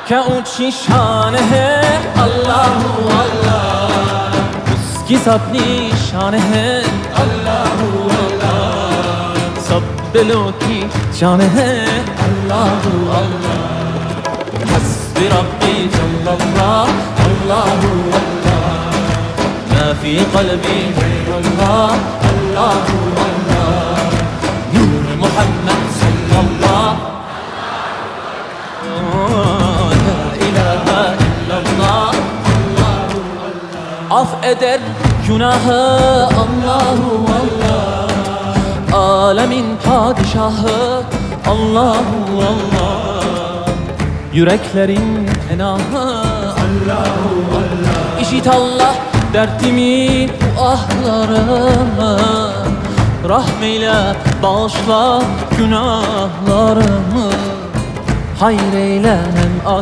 क्या ऊंची शान है अल्लाह अल्लाह, उसकी सबनी शान है अल्लाह अल्लाह, सब दिलों की जान है अल्लाह अल्लाह। हस्बी रब्बी जल्लल्लाह अल्लाह अल्लाह, मा फी क़ल्बी गैरुल्लाह अल्लाह अल्लाह, नूर मुहम्मद सल्लल्लाह af eder günahı Allahu Allah, alemin padişahı Allahu Allah, yüreklerin penahı Allahu Allah. İşit Allah dertimin ahlarımı, rahmeyle bağışla günahlarımı, hayır eyle hem